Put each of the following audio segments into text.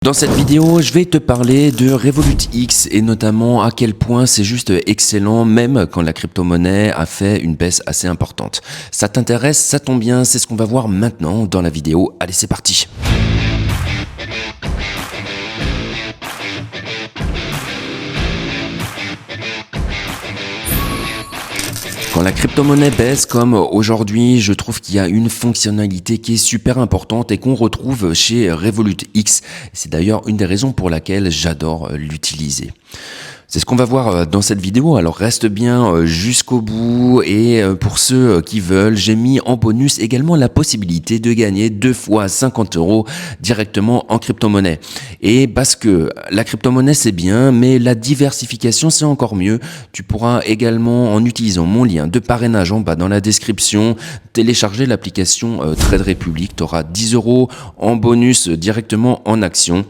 Dans cette vidéo, je vais te parler de Revolut X et notamment à quel point c'est juste excellent même quand la crypto-monnaie a fait une baisse assez importante. Ça t'intéresse, ça tombe bien, c'est ce qu'on va voir maintenant dans la vidéo. Allez, c'est parti! Quand la crypto-monnaie baisse comme aujourd'hui, je trouve qu'il y a une fonctionnalité qui est super importante et qu'on retrouve chez Revolut X. C'est d'ailleurs une des raisons pour laquelle j'adore l'utiliser. C'est ce qu'on va voir dans cette vidéo, alors reste bien jusqu'au bout et pour ceux qui veulent, j'ai mis en bonus également la possibilité de gagner 2 fois 50 € directement en crypto-monnaie. Et parce que la crypto-monnaie c'est bien, mais la diversification c'est encore mieux. Tu pourras également, en utilisant mon lien de parrainage en bas dans la description, télécharger l'application Trade Republic. Tu auras 10 € en bonus directement en action.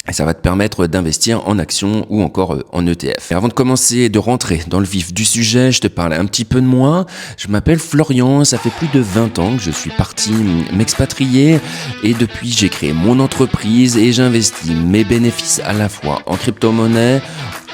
Et ça va te permettre d'investir en actions ou encore en ETF. Et avant de commencer et de rentrer dans le vif du sujet, je te parle un petit peu de moi. Je m'appelle Florian, ça fait plus de 20 ans que je suis parti m'expatrier et depuis j'ai créé mon entreprise et j'investis mes bénéfices à la fois en crypto-monnaie,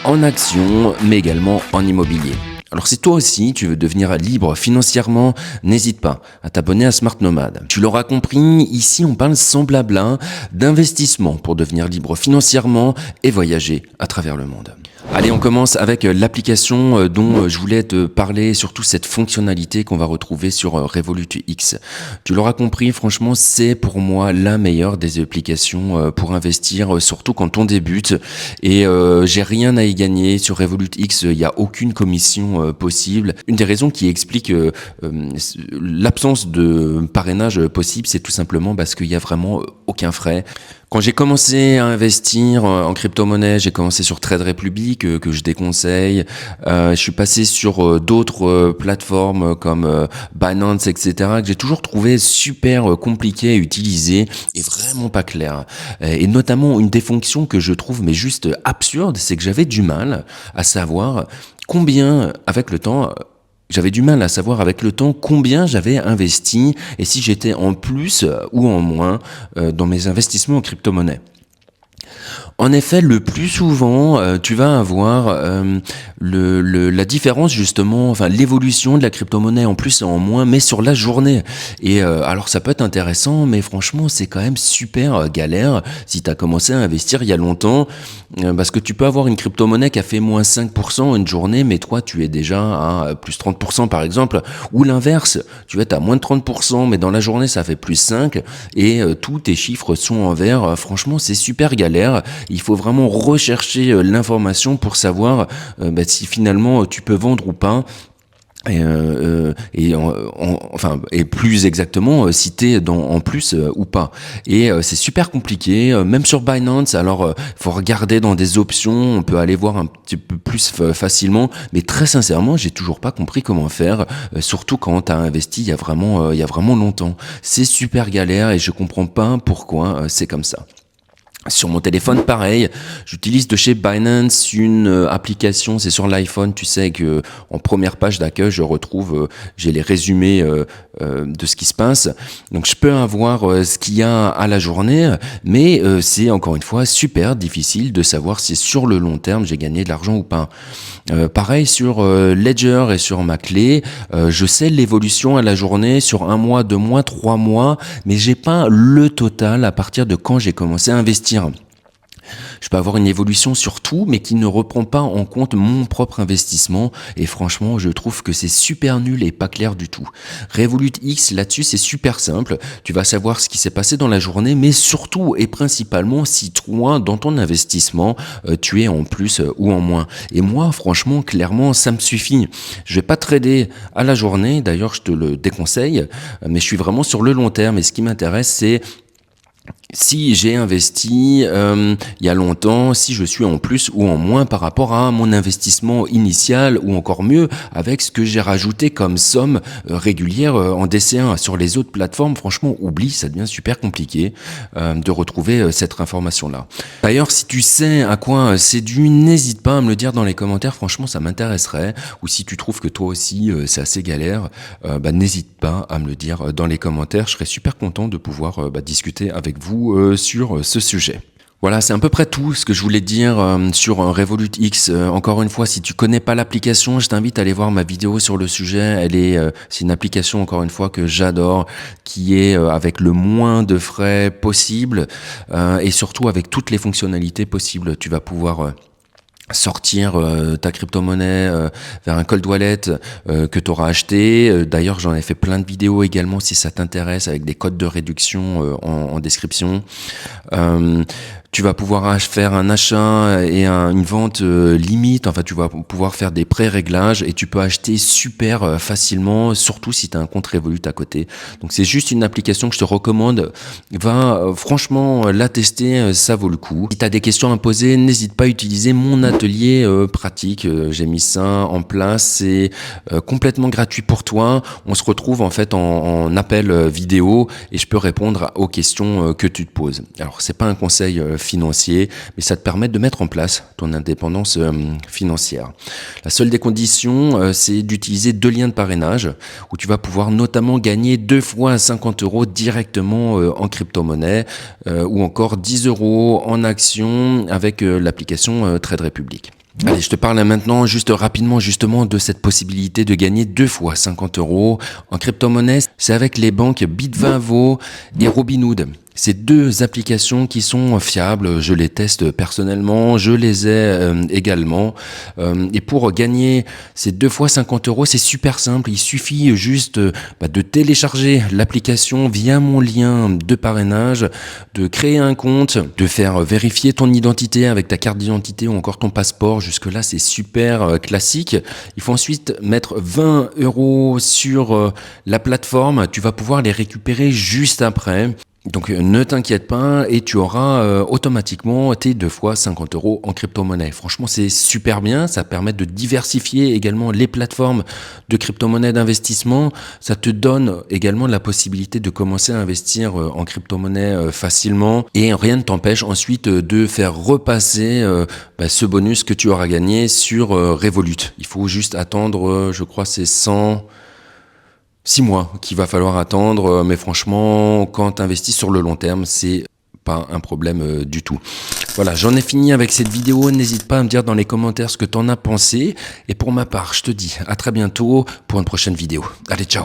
en actions, mais également en immobilier. Alors si toi aussi tu veux devenir libre financièrement, n'hésite pas à t'abonner à Smart Nomad. Tu l'auras compris, ici on parle sans blabla d'investissement pour devenir libre financièrement et voyager à travers le monde. Allez, on commence avec l'application dont je voulais te parler, surtout cette fonctionnalité qu'on va retrouver sur Revolut X. Tu l'auras compris, franchement, c'est pour moi la meilleure des applications pour investir, surtout quand on débute. Et j'ai rien à y gagner sur Revolut X, il n'y a aucune commission possible. Une des raisons qui explique l'absence de parrainage possible, c'est tout simplement parce qu'il n'y a vraiment aucun frais. Quand j'ai commencé à investir en crypto-monnaie, j'ai commencé sur Trade Republic que je déconseille. Je suis passé sur d'autres plateformes comme Binance, etc. que j'ai toujours trouvé super compliqué à utiliser et vraiment pas clair. Et notamment une des fonctions que je trouve mais juste absurde, c'est que j'avais du mal à savoir combien avec le temps. J'avais du mal à savoir avec le temps combien j'avais investi et si j'étais en plus ou en moins dans mes investissements en crypto-monnaie. En effet, le plus souvent, tu vas avoir la différence justement, enfin l'évolution de la crypto-monnaie en plus et en moins, mais sur la journée. Et alors ça peut être intéressant, mais franchement c'est quand même super galère si tu as commencé à investir il y a longtemps, parce que tu peux avoir une crypto-monnaie qui a fait moins 5% une journée, mais toi tu es déjà à plus 30% par exemple, ou l'inverse, tu vas être à moins de 30%, mais dans la journée ça fait plus 5, et tous tes chiffres sont en vert. Franchement c'est super galère. Il faut vraiment rechercher l'information pour savoir si finalement tu peux vendre ou pas. Et plus exactement si t'es en plus ou pas. Et c'est super compliqué, même sur Binance. Alors faut regarder dans des options, on peut aller voir un petit peu plus facilement, mais très sincèrement j'ai toujours pas compris comment faire, surtout quand t'as investi il y a vraiment longtemps. C'est super galère et je comprends pas pourquoi c'est comme ça. Sur mon téléphone, pareil, j'utilise de chez Binance une application, c'est sur l'iPhone, tu sais que en première page d'accueil, je retrouve, j'ai les résumés de ce qui se passe. Donc je peux avoir ce qu'il y a à la journée, mais c'est encore une fois super difficile de savoir si sur le long terme j'ai gagné de l'argent ou pas. Pareil sur Ledger et sur ma clé, je sais l'évolution à la journée sur 1 mois, 2 mois, 3 mois, mais j'ai pas le total à partir de quand j'ai commencé à investir. Je peux avoir une évolution sur tout, mais qui ne reprend pas en compte mon propre investissement. Et franchement, je trouve que c'est super nul et pas clair du tout. Revolut X, là-dessus, c'est super simple. Tu vas savoir ce qui s'est passé dans la journée, mais surtout et principalement si toi, dans ton investissement, tu es en plus ou en moins. Et moi, franchement, clairement, ça me suffit. Je vais pas trader à la journée. D'ailleurs, je te le déconseille. Mais je suis vraiment sur le long terme. Et ce qui m'intéresse, c'est si j'ai investi il y a longtemps, si je suis en plus ou en moins par rapport à mon investissement initial, ou encore mieux avec ce que j'ai rajouté comme somme régulière en DC1. Sur les autres plateformes, franchement, oublie, ça devient super compliqué de retrouver cette information-là. D'ailleurs, si tu sais à quoi c'est dû, n'hésite pas à me le dire dans les commentaires, franchement ça m'intéresserait. Ou si tu trouves que toi aussi c'est assez galère, n'hésite pas à me le dire dans les commentaires, je serais super content de pouvoir discuter avec vous sur ce sujet. Voilà, c'est à peu près tout ce que je voulais te dire sur Revolut X. Encore une fois, si tu connais pas l'application, je t'invite à aller voir ma vidéo sur le sujet. C'est une application, encore une fois, que j'adore, qui est avec le moins de frais possible et surtout avec toutes les fonctionnalités possibles. Tu vas pouvoir sortir ta crypto-monnaie vers un cold wallet que tu auras acheté. D'ailleurs, j'en ai fait plein de vidéos également si ça t'intéresse avec des codes de réduction en description. Euh, Tu vas pouvoir faire un achat et une vente limite. Enfin, tu vas pouvoir faire des pré-réglages et tu peux acheter super facilement, surtout si tu as un compte Revolut à côté. Donc, c'est juste une application que je te recommande. Va franchement la tester, ça vaut le coup. Si tu as des questions à poser, n'hésite pas à utiliser mon atelier pratique. J'ai mis ça en place. C'est complètement gratuit pour toi. On se retrouve en fait en appel vidéo et je peux répondre aux questions que tu te poses. Alors, c'est pas un conseil financier, mais ça te permet de mettre en place ton indépendance financière. La seule des conditions, c'est d'utiliser 2 liens de parrainage où tu vas pouvoir notamment gagner 2 fois 50 € directement en crypto-monnaie ou encore 10 € en actions avec l'application Trade Republic. Allez, je te parle maintenant juste rapidement justement de cette possibilité de gagner 2 fois 50 € en crypto-monnaie. C'est avec les banques Bitvavo et Robinhood. Ces 2 applications qui sont fiables, je les teste personnellement, je les ai également. Et pour gagner ces 2 fois 50 €, c'est super simple. Il suffit juste de télécharger l'application via mon lien de parrainage, de créer un compte, de faire vérifier ton identité avec ta carte d'identité ou encore ton passeport. Jusque-là, c'est super classique. Il faut ensuite mettre 20 € sur la plateforme. Tu vas pouvoir les récupérer juste après. Donc ne t'inquiète pas et tu auras automatiquement tes 2 fois 50 € en crypto-monnaie. Franchement, c'est super bien, ça permet de diversifier également les plateformes de crypto-monnaie d'investissement. Ça te donne également la possibilité de commencer à investir en crypto-monnaie facilement et rien ne t'empêche ensuite de faire repasser ce bonus que tu auras gagné sur Revolut. Il faut juste attendre, je crois c'est 6 mois qu'il va falloir attendre, mais franchement, quand tu investis sur le long terme, c'est pas un problème du tout. Voilà, j'en ai fini avec cette vidéo. N'hésite pas à me dire dans les commentaires ce que tu en as pensé. Et pour ma part, je te dis à très bientôt pour une prochaine vidéo. Allez, ciao!